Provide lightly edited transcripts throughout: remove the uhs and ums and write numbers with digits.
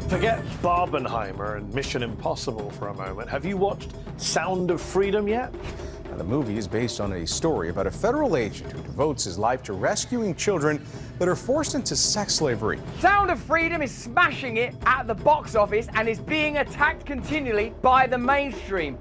Forget Barbenheimer and Mission Impossible for a moment. Have you watched Sound of Freedom yet? Now, the movie is based on a story about a federal agent who devotes his life to rescuing children that are forced into sex slavery. Sound of Freedom is smashing it at the box office and is being attacked continually by the mainstream.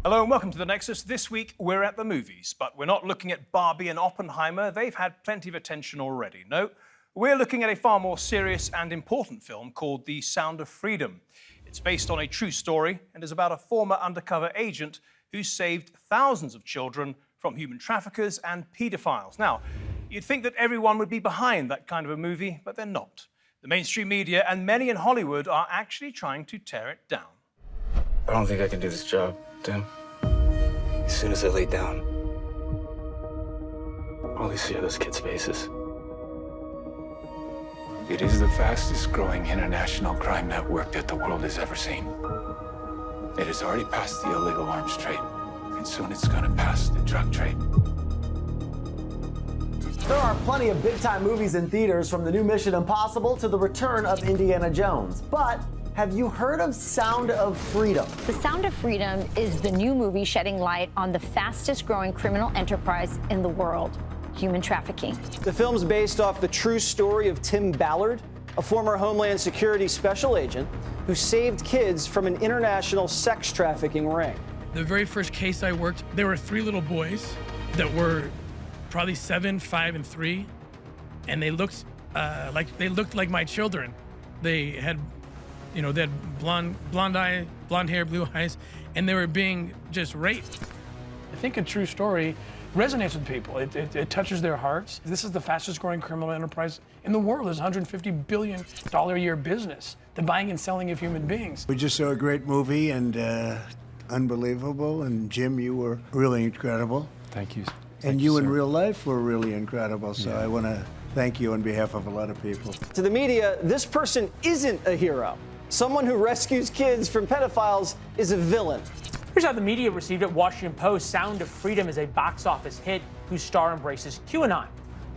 Hello and welcome to the Nexus. This week we're at the movies, but we're not looking at Barbie and Oppenheimer. They've had plenty of attention already. No, we're looking at a far more serious and important film called The Sound of Freedom. It's based on a true story and is about a former undercover agent who saved thousands of children from human traffickers and paedophiles. Now, you'd think that everyone would be behind that kind of a movie, but they're not. The mainstream media and many in Hollywood are actually trying to tear it down. I don't think I can do this job, Tim. As soon as I lay down, all I see are those kids' faces. It is the fastest growing international crime network that the world has ever seen. It has already passed the illegal arms trade, and soon it's going to pass the drug trade. There are plenty of big-time movies in theaters, from the new Mission Impossible to the return of Indiana Jones. But have you heard of Sound of Freedom? The Sound of Freedom is the new movie shedding light on the fastest-growing criminal enterprise in the world, human trafficking. The film's based off the true story of Tim Ballard, a former Homeland Security special agent who saved kids from an international sex trafficking ring. The very first case I worked, there were 3 little boys that were probably 7, 5, and 3, and they looked like my children. They had, they had blonde hair, blue eyes, and they were being just raped. I think a true story resonates with people. It touches their hearts. This is the fastest growing criminal enterprise in the world. It's a $150 billion a year business, the buying and selling of human beings. We just saw a great movie and unbelievable. And Jim, you were really incredible. Thank you. And you in real life were really incredible. So I want to thank you on behalf of a lot of people. To the media, this person isn't a hero. Someone who rescues kids from pedophiles is a villain. Here's how the media received it. Washington Post: Sound of Freedom is a box office hit whose star embraces QAnon.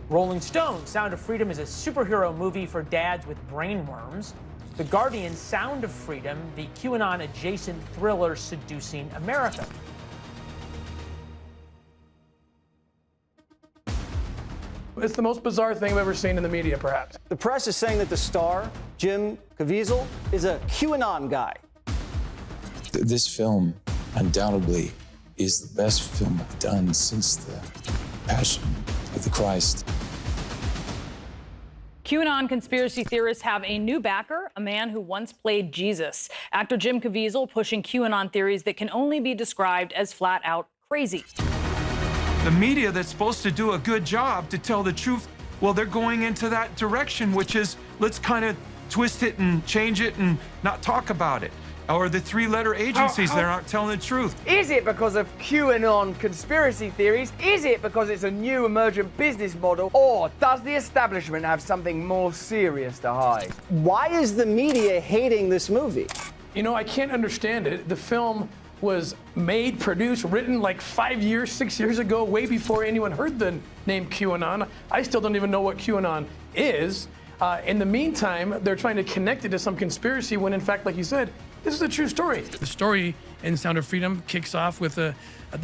Rolling Stone: Sound of Freedom is a superhero movie for dads with brain worms. The Guardian: Sound of Freedom, the QAnon-adjacent thriller seducing America. It's the most bizarre thing I've ever seen in the media, perhaps. The press is saying that the star, Jim Caviezel, is a QAnon guy. This film undoubtedly is the best film I've done since the Passion of the Christ. QAnon conspiracy theorists have a new backer, a man who once played Jesus. Actor Jim Caviezel pushing QAnon theories that can only be described as flat-out crazy. The media that's supposed to do a good job to tell the truth, well, they're going into that direction, which is let's kind of twist it and change it and not talk about it. Or the 3-letter agencies that aren't telling the truth. Is it because of QAnon conspiracy theories? Is it because it's a new emergent business model? Or does the establishment have something more serious to hide? Why is the media hating this movie? I can't understand it. The film was made, produced, written like 5 years, 6 years ago, way before anyone heard the name QAnon. I still don't even know what QAnon is. In the meantime, they're trying to connect it to some conspiracy when, in fact, like you said, this is a true story. The story in Sound of Freedom kicks off with the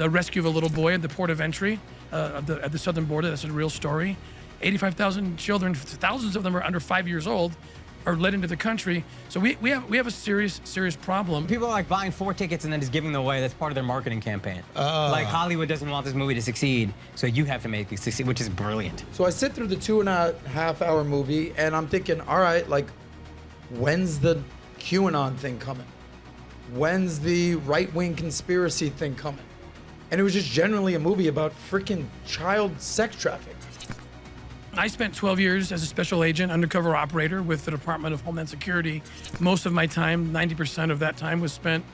rescue of a little boy at the port of entry at the southern border. That's a real story. 85,000 children, thousands of them are under 5 years old, are led into the country. So we have a serious problem. People are like buying 4 tickets and then just giving them away. That's part of their marketing campaign. Like Hollywood doesn't want this movie to succeed, so you have to make it succeed, which is brilliant. So I sit through the 2.5 hour movie and I'm thinking, all right, like, when's the QAnon thing coming? When's the right-wing conspiracy thing coming? And it was just generally a movie about freaking child sex trafficking. I spent 12 years as a special agent, undercover operator with the Department of Homeland Security. Most of my time, 90% of that time, was spent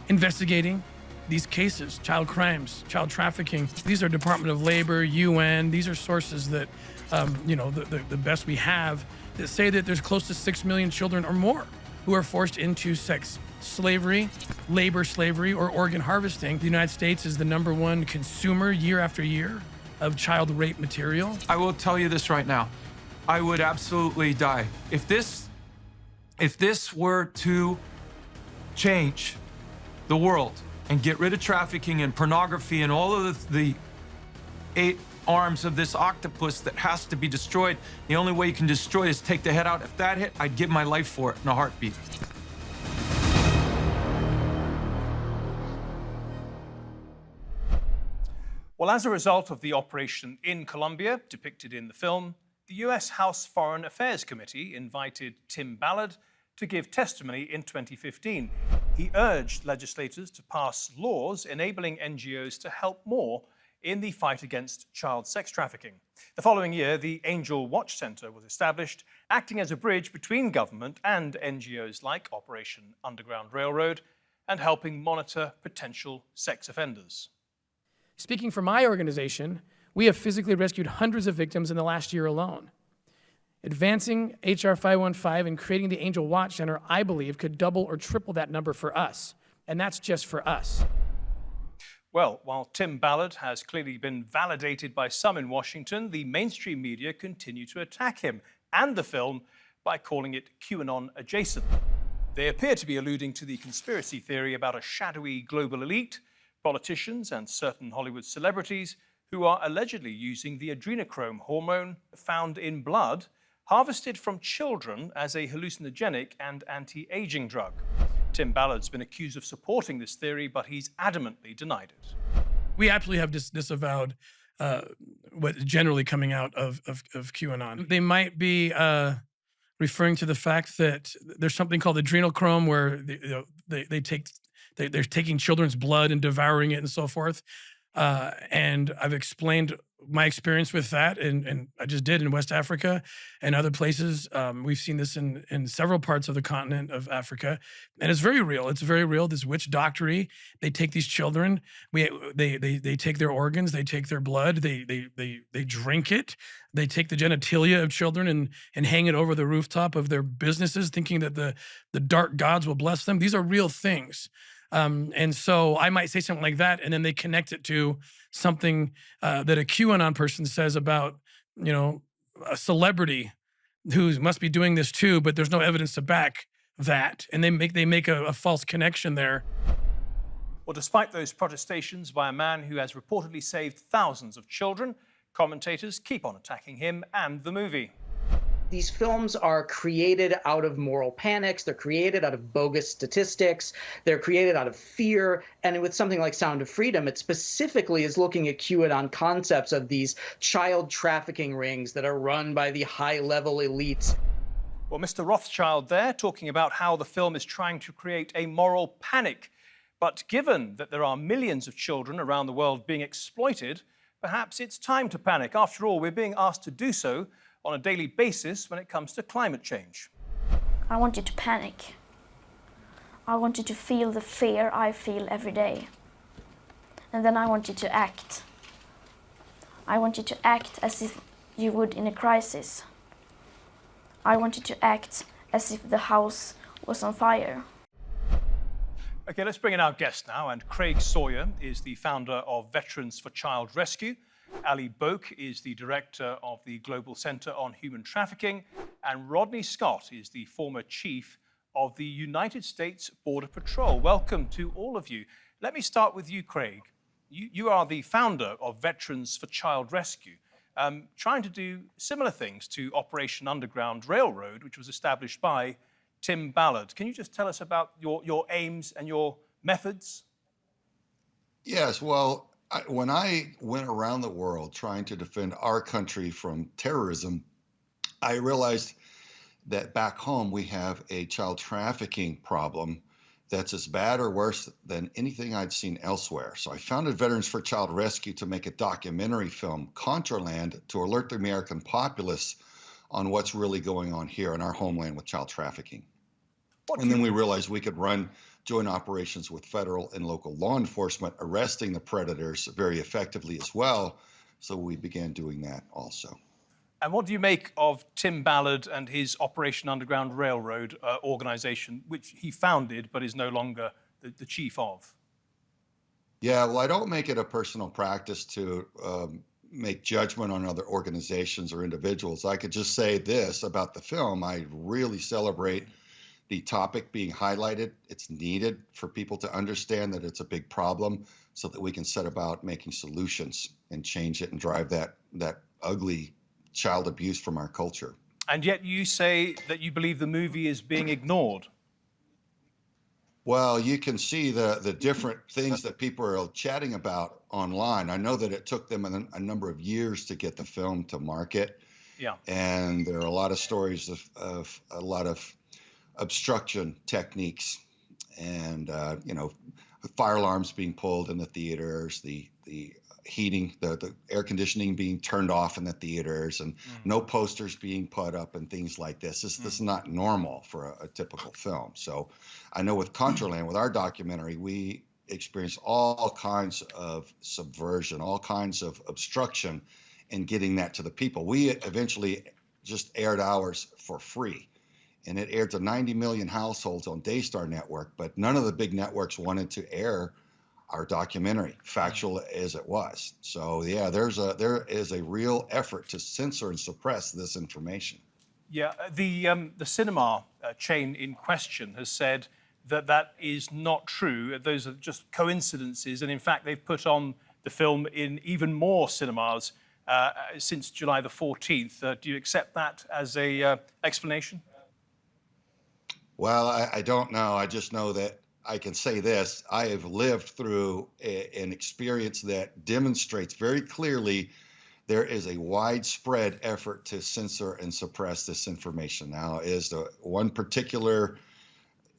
investigating these cases, child crimes, child trafficking. These are Department of Labor, UN. These are sources that, the best we have, that say that there's close to 6 million children or more who are forced into sex slavery, labor slavery, or organ harvesting. The United States is the #1 consumer year after year of child rape material. I will tell you this right now. I would absolutely die. If this If this were to change the world and get rid of trafficking and pornography and all of the 8 arms of this octopus that has to be destroyed, the only way you can destroy it is take the head out. If that hit, I'd give my life for it in a heartbeat. Well, as a result of the operation in Colombia, depicted in the film, the US House Foreign Affairs Committee invited Tim Ballard to give testimony in 2015. He urged legislators to pass laws enabling NGOs to help more in the fight against child sex trafficking. The following year, the Angel Watch Center was established, acting as a bridge between government and NGOs like Operation Underground Railroad, and helping monitor potential sex offenders. Speaking for my organization, we have physically rescued hundreds of victims in the last year alone. Advancing HR 515 and creating the Angel Watch Center, I believe, could double or triple that number for us. And that's just for us. Well, while Tim Ballard has clearly been validated by some in Washington, the mainstream media continue to attack him and the film by calling it QAnon adjacent. They appear to be alluding to the conspiracy theory about a shadowy global elite, politicians and certain Hollywood celebrities who are allegedly using the adrenochrome hormone found in blood, harvested from children as a hallucinogenic and anti-aging drug. Tim Ballard's been accused of supporting this theory, but he's adamantly denied it. We absolutely have disavowed what is generally coming out of QAnon. They might be referring to the fact that there's something called adrenochrome, where they're taking children's blood and devouring it and so forth. And I've explained my experience with that, and I just did in West Africa and other places. We've seen this in several parts of the continent of Africa, and it's very real. It's very real. This witch doctory. They take these children. They take their organs. They take their blood. They drink it. They take the genitalia of children and hang it over the rooftop of their businesses, thinking that the dark gods will bless them. These are real things. And so I might say something like that, and then they connect it to something that a QAnon person says about, a celebrity who must be doing this too, but there's no evidence to back that. And they make a false connection there. Well, despite those protestations by a man who has reportedly saved thousands of children, commentators keep on attacking him and the movie. These films are created out of moral panics. They're created out of bogus statistics. They're created out of fear. And with something like Sound of Freedom, it specifically is looking at QAnon concepts of these child trafficking rings that are run by the high-level elites. Well, Mr. Rothschild there talking about how the film is trying to create a moral panic. But given that there are millions of children around the world being exploited, perhaps it's time to panic. After all, we're being asked to do so on a daily basis when it comes to climate change. I want you to panic. I want you to feel the fear I feel every day. And then I want you to act. I want you to act as if you would in a crisis. I want you to act as if the house was on fire. Okay, let's bring in our guest now. And Craig Sawyer is the founder of Veterans for Child Rescue. Ali Boak is the director of the Global Center on Human Trafficking, and Rodney Scott is the former chief of the United States Border Patrol. Welcome to all of you. Let me start with you, Craig. You are the founder of Veterans for Child Rescue, trying to do similar things to Operation Underground Railroad, which was established by Tim Ballard. Can you just tell us about your aims and your methods? Yes, well, when I went around the world trying to defend our country from terrorism, I realized that back home we have a child trafficking problem that's as bad or worse than anything I'd seen elsewhere. So I founded Veterans for Child Rescue to make a documentary film, Contraland, to alert the American populace on what's really going on here in our homeland with child trafficking. And then we realized we could run joint operations with federal and local law enforcement, arresting the predators very effectively as well. So we began doing that also. And what do you make of Tim Ballard and his Operation Underground Railroad organization, which he founded but is no longer the chief of? Yeah, well, I don't make it a personal practice to make judgment on other organizations or individuals. I could just say this about the film. I really celebrate the topic being highlighted. It's needed for people to understand that it's a big problem so that we can set about making solutions and change it and drive that ugly child abuse from our culture. And yet you say that you believe the movie is being ignored. Well, you can see the different things that people are chatting about online. I know that it took them a number of years to get the film to market. Yeah. And there are a lot of stories of a lot of obstruction techniques and, fire alarms being pulled in the theaters, the heating, the air conditioning being turned off in the theaters, and no posters being put up and things like this. This is not normal for a typical film. So I know with Contraland, with our documentary, we experienced all kinds of subversion, all kinds of obstruction in getting that to the people. We eventually just aired ours for free, and it aired to 90 million households on Daystar Network, but none of the big networks wanted to air our documentary, factual as it was. So yeah, there is a real effort to censor and suppress this information. Yeah, the cinema chain in question has said that is not true. Those are just coincidences, and in fact, they've put on the film in even more cinemas since July the 14th. Do you accept that as a explanation? Well, I don't know. I just know that I can say this. I have lived through an experience that demonstrates very clearly there is a widespread effort to censor and suppress this information. Now, is the one particular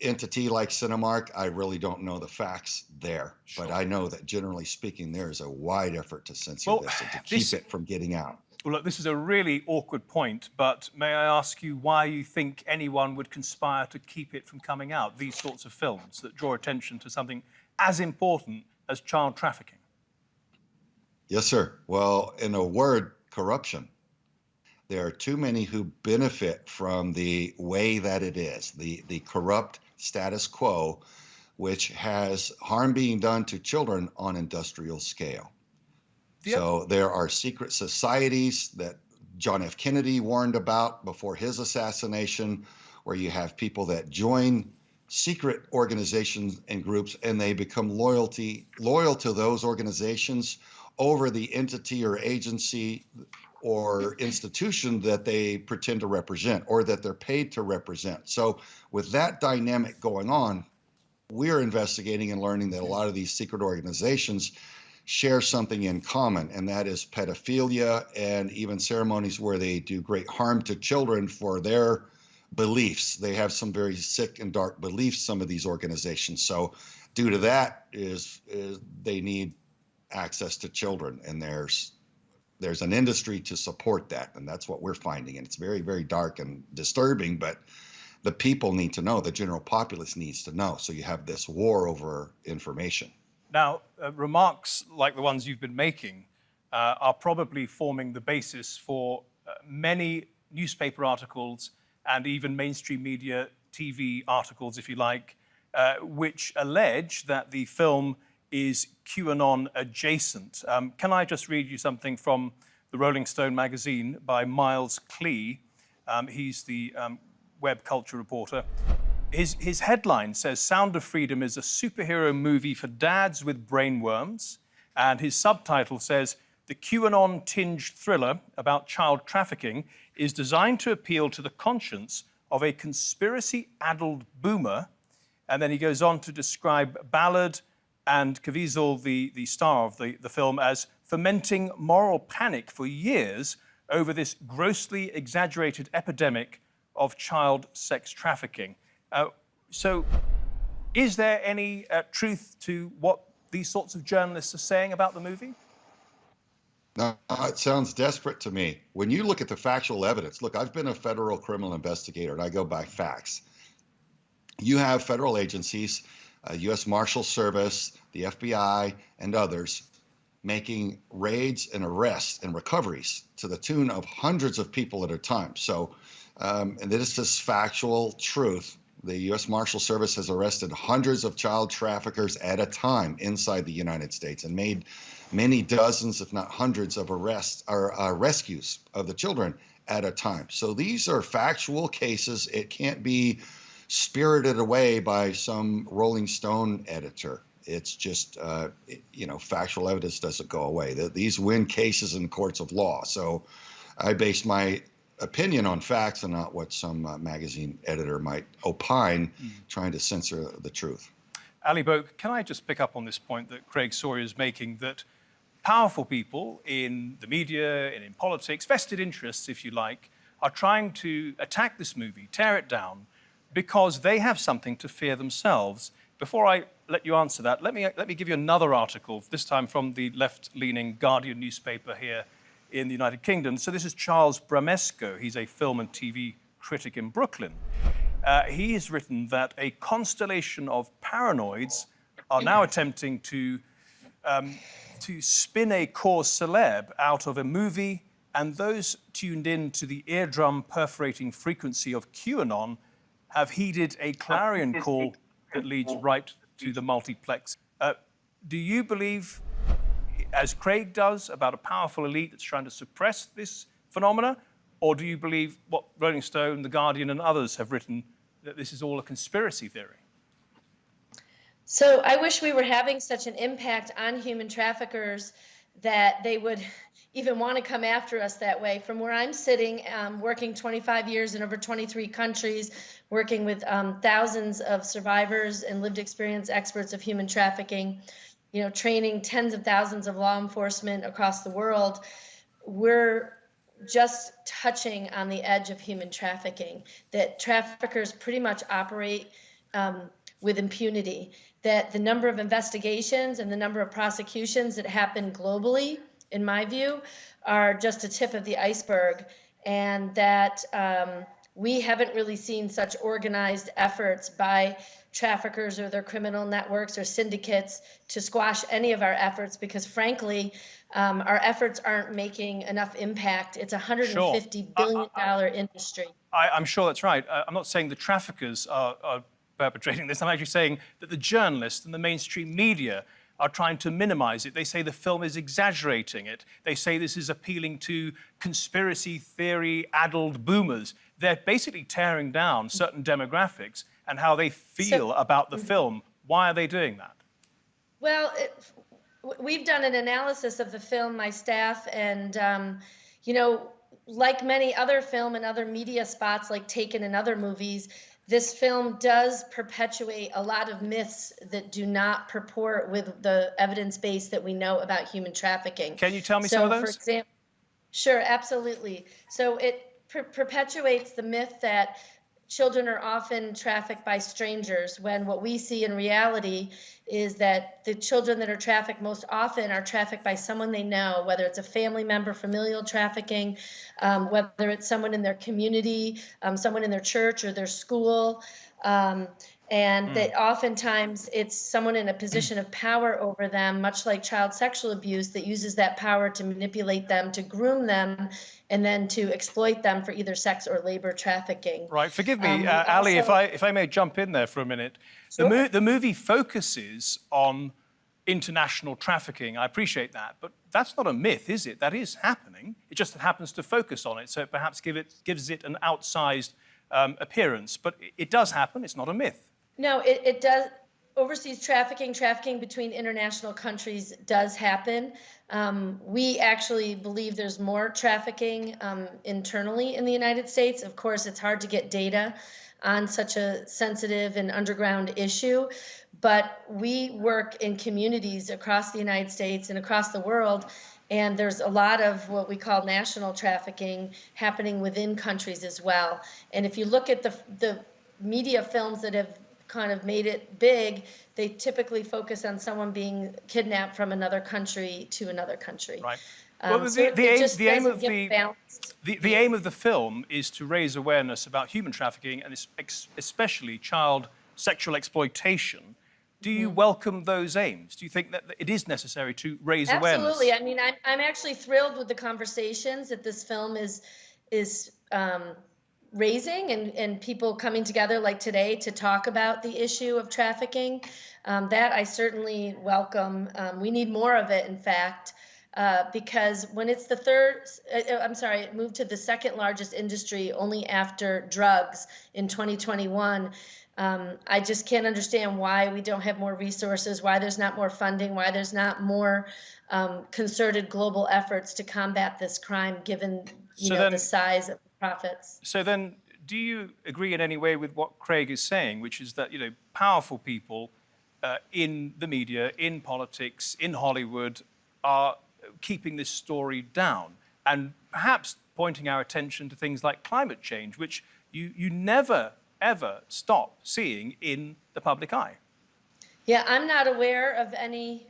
entity like Cinemark, I really don't know the facts there, but I know that generally speaking, there is a wide effort to censor this and to keep it from getting out. Well, look, this is a really awkward point, but may I ask you why you think anyone would conspire to keep it from coming out, these sorts of films that draw attention to something as important as child trafficking? Yes, sir. Well, in a word, corruption. There are too many who benefit from the way that it is, the corrupt status quo, which has harm being done to children on industrial scale. Yep. So there are secret societies that John F. Kennedy warned about before his assassination, where you have people that join secret organizations and groups and they become loyal to those organizations over the entity or agency or institution that they pretend to represent or that they're paid to represent. So with that dynamic going on, we're investigating and learning that a lot of these secret organizations share something in common, and that is pedophilia and even ceremonies where they do great harm to children for their beliefs. They have some very sick and dark beliefs, some of these organizations. So due to that is they need access to children, and there's an industry to support that, and that's what we're finding. And it's very, very dark and disturbing, but the people need to know, the general populace needs to know. So you have this war over information. Now, remarks like the ones you've been making are probably forming the basis for many newspaper articles and even mainstream media TV articles, if you like, which allege that the film is QAnon adjacent. Can I just read you something from the Rolling Stone magazine by Miles Klee? He's the web culture reporter. His headline says, "Sound of Freedom is a superhero movie for dads with brainworms." And his subtitle says, "The QAnon-tinged thriller about child trafficking is designed to appeal to the conscience of a conspiracy-addled boomer." And then he goes on to describe Ballard and Caviezel, the star of the film, as fomenting moral panic for years over this grossly exaggerated epidemic of child sex trafficking. So is there any truth to what these sorts of journalists are saying about the movie? No, it sounds desperate to me. When you look at the factual evidence, look, I've been a federal criminal investigator and I go by facts. You have federal agencies, U.S. Marshal Service, the FBI, and others making raids and arrests and recoveries to the tune of hundreds of people at a time. So, and this is factual truth. The U.S. Marshal Service has arrested hundreds of child traffickers at a time inside the United States and made many dozens, if not hundreds, of arrests or rescues of the children at a time. So these are factual cases. It can't be spirited away by some Rolling Stone editor. It's just, factual evidence doesn't go away. These win cases in courts of law. So I base my opinion on facts and not what some magazine editor might opine, trying to censor the truth. Ali Boak, can I just pick up on this point that Craig Sawyer is making, that powerful people in the media and in politics, vested interests, if you like, are trying to attack this movie, tear it down, because they have something to fear themselves. Before I let you answer that, let me give you another article, this time from the left-leaning Guardian newspaper here in the United Kingdom. So this is Charles Bramesco. He's a film and TV critic in Brooklyn. He has written that a constellation of paranoids are now attempting to spin a cause celeb out of a movie, and those tuned in to the eardrum perforating frequency of QAnon have heeded a clarion call that leads right to the multiplex. Do you believe, as Craig does, about a powerful elite that's trying to suppress this phenomena? Or do you believe what Rolling Stone, The Guardian, and others have written, that this is all a conspiracy theory? So I wish we were having such an impact on human traffickers that they would even want to come after us that way. From where I'm sitting, working 25 years in over 23 countries, working with thousands of survivors and lived experience experts of human trafficking, training tens of thousands of law enforcement across the world, we're just touching on the edge of human trafficking, that traffickers pretty much operate with impunity, that the number of investigations and the number of prosecutions that happen globally, in my view, are just a tip of the iceberg, and that we haven't really seen such organized efforts by traffickers or their criminal networks or syndicates to squash any of our efforts, because frankly, our efforts aren't making enough impact. It's a $150 billion industry. I'm sure that's right. I'm not saying the traffickers are perpetrating this. I'm actually saying that the journalists and the mainstream media are trying to minimize it. They say the film is exaggerating it. They say this is appealing to conspiracy theory-addled boomers. They're basically tearing down certain demographics and how they feel about the film. Why are they doing that? Well, we've done an analysis of the film, my staff, and, like many other film and other media spots like Taken and other movies, this film does perpetuate a lot of myths that do not purport with the evidence base that we know about human trafficking. Can you tell me some of those? For example, sure, absolutely. So it perpetuates the myth that children are often trafficked by strangers, when what we see in reality is that the children that are trafficked most often are trafficked by someone they know, whether it's a family member, familial trafficking, whether it's someone in their community, someone in their church or their school. And that oftentimes it's someone in a position of power over them, much like child sexual abuse, that uses that power to manipulate them, to groom them, and then to exploit them for either sex or labor trafficking. Right. Forgive me, Ali, if I may jump in there for a minute. Sure. The movie focuses on international trafficking. I appreciate that, but that's not a myth, is it? That is happening. It just happens to focus on it, so it perhaps gives it an outsized appearance. But it does happen. It's not a myth. No, it does. Overseas trafficking between international countries does happen. We actually believe there's more trafficking internally in the United States. Of course, it's hard to get data on such a sensitive and underground issue, but we work in communities across the United States and across the world, and there's a lot of what we call national trafficking happening within countries as well. And if you look at the media films that have kind of made it big, they typically focus on someone being kidnapped from another country to another country. Right. Well, the aim of the film is to raise awareness about human trafficking and especially child sexual exploitation. Do you welcome those aims? Do you think that it is necessary to raise awareness? Absolutely. I mean, I'm actually thrilled with the conversations that this film is raising, and people coming together like today to talk about the issue of trafficking. That I certainly welcome. We need more of it, in fact. because when it's it moved to the second largest industry only after drugs in 2021. I just can't understand why we don't have more resources, why there's not more funding, why there's not more concerted global efforts to combat this crime, given the size of the profits. So then, do you agree in any way with what Craig is saying, which is that powerful people in the media, in politics, in Hollywood, are keeping this story down and perhaps pointing our attention to things like climate change, which you never ever stop seeing in the public eye? Yeah, I'm not aware of any,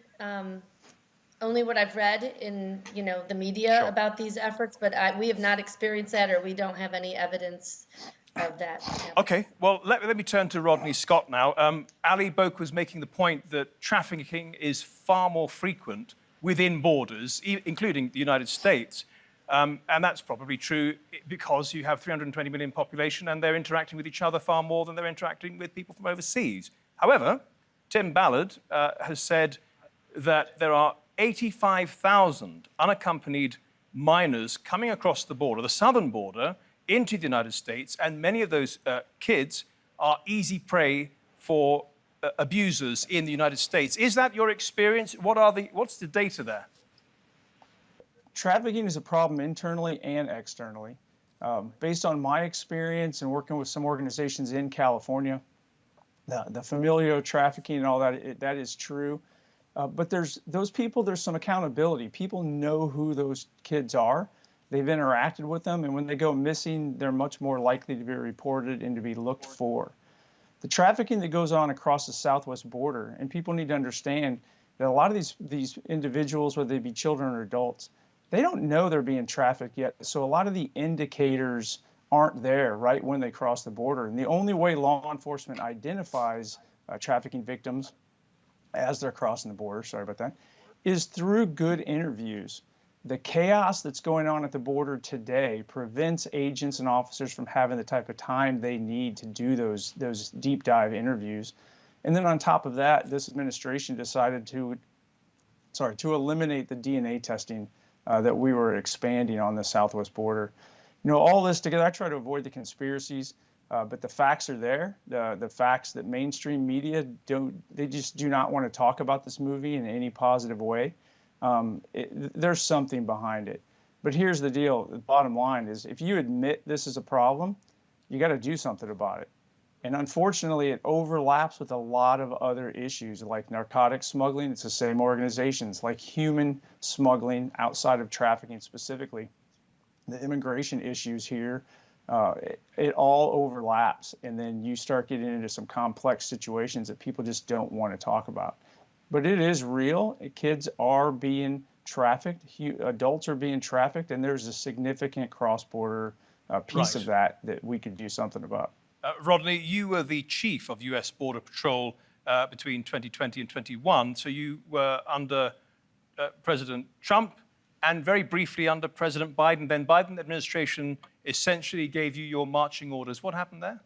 only what I've read in the media about these efforts, but we have not experienced that, or we don't have any evidence of that. Okay, well, let me turn to Rodney Scott now. Ali Boak was making the point that trafficking is far more frequent within borders, including the United States. And that's probably true because you have 320 million population and they're interacting with each other far more than they're interacting with people from overseas. However, Tim Ballard has said that there are 85,000 unaccompanied minors coming across the border, the southern border, into the United States, and many of those kids are easy prey for abusers in the United States. Is that your experience? What's the data there? Trafficking is a problem internally and externally. Based on my experience and working with some organizations in California, the familial trafficking and all that, that is true. But there's some accountability. People know who those kids are. They've interacted with them, and when they go missing, they're much more likely to be reported and to be looked for. The trafficking that goes on across the southwest border, and people need to understand that a lot of these individuals, whether they be children or adults, they don't know they're being trafficked yet. So a lot of the indicators aren't there right when they cross the border. And the only way law enforcement identifies trafficking victims as they're crossing the border, sorry about that, is through good interviews. The chaos that's going on at the border today prevents agents and officers from having the type of time they need to do those deep dive interviews. And then on top of that, this administration decided to eliminate the DNA testing that we were expanding on the southwest border. All this together, I try to avoid the conspiracies, but the facts are there. The facts that mainstream media just do not want to talk about this movie in any positive way. There's something behind it. But here's the deal. The bottom line is if you admit this is a problem, you got to do something about it. And unfortunately, it overlaps with a lot of other issues like narcotic smuggling. It's the same organizations, like human smuggling outside of trafficking specifically. The immigration issues here, it all overlaps. And then you start getting into some complex situations that people just don't want to talk about. But it is real. Kids are being trafficked. Adults are being trafficked. And there's a significant cross-border piece of that we could do something about. Rodney, you were the chief of U.S. Border Patrol between 2020 and 21. So you were under President Trump and very briefly under President Biden. Then Biden administration essentially gave you your marching orders. What happened there?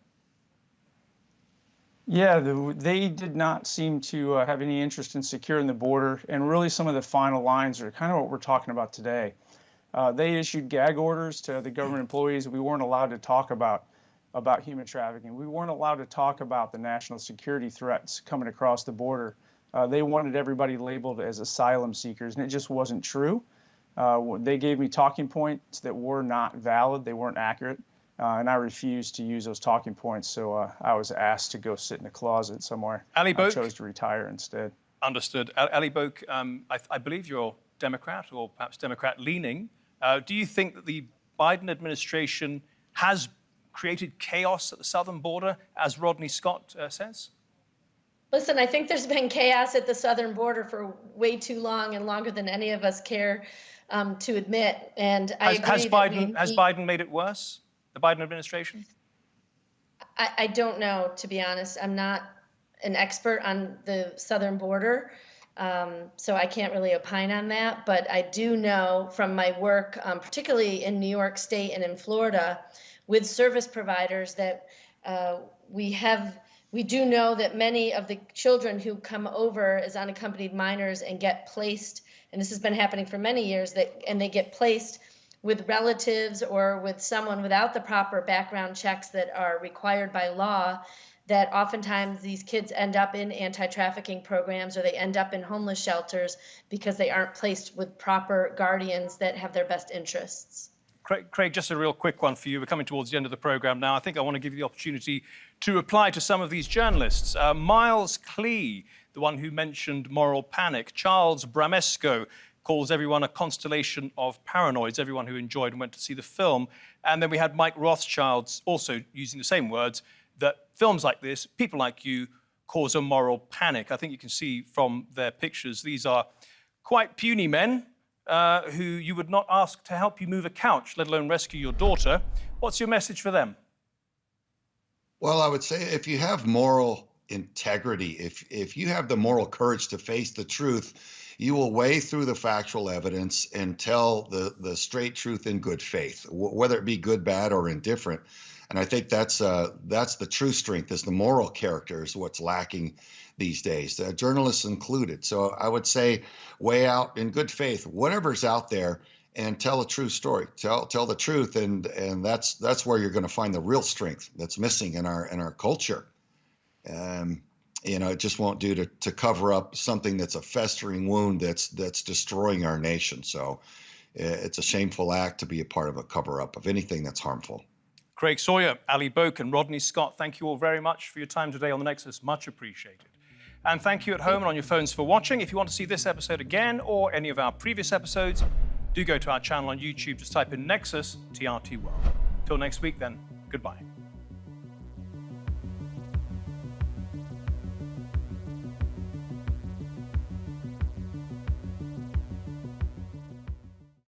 Yeah, they did not seem to have any interest in securing the border. And really some of the final lines are kind of what we're talking about today. They issued gag orders to the government employees. We weren't allowed to talk about human trafficking. We weren't allowed to talk about the national security threats coming across the border. They wanted everybody labeled as asylum seekers, and it just wasn't true. They gave me talking points that were not valid. They weren't accurate, and I refused to use those talking points, so I was asked to go sit in a closet somewhere. Ali Boak, I chose to retire instead. Understood. Ali Boak, I believe you're Democrat or perhaps Democrat-leaning. Do you think that the Biden administration has created chaos at the southern border, as Rodney Scott says? Listen, I think there's been chaos at the southern border for way too long and longer than any of us care to admit. And I agree has Biden made it worse, the Biden administration? I don't know, to be honest. I'm not an expert on the southern border, so I can't really opine on that. But I do know from my work, particularly in New York State and in Florida, with service providers that we have We do know that many of the children who come over as unaccompanied minors and get placed, and this has been happening for many years, and they get placed with relatives or with someone without the proper background checks that are required by law, that oftentimes these kids end up in anti-trafficking programs or they end up in homeless shelters because they aren't placed with proper guardians that have their best interests. Craig, just a real quick one for you. We're coming towards the end of the programme now. I think I want to give you the opportunity to reply to some of these journalists. Miles Klee, the one who mentioned moral panic. Charles Bramesco calls everyone a constellation of paranoids, everyone who enjoyed and went to see the film. And then we had Mike Rothschild also using the same words, that films like this, people like you, cause a moral panic. I think you can see from their pictures, these are quite puny men who you would not ask to help you move a couch, let alone rescue your daughter. What's your message for them? Well, I would say if you have moral integrity, if you have the moral courage to face the truth, you will weigh through the factual evidence and tell the straight truth in good faith, whether it be good, bad, or indifferent. And I think that's the true strength, is the moral character is what's lacking these days, journalists included. So I would say weigh out in good faith whatever's out there and tell a true story. Tell the truth, and that's where you're going to find the real strength that's missing in our culture. It just won't do to cover up something that's a festering wound that's destroying our nation. So it's a shameful act to be a part of a cover-up of anything that's harmful. Craig Sawyer, Ali Boak, and Rodney Scott, thank you all very much for your time today on The Nexus. Much appreciated. And thank you at home and on your phones for watching. If you want to see this episode again or any of our previous episodes, do go to our channel on YouTube. Just type in Nexus TRT World. Till next week then, goodbye.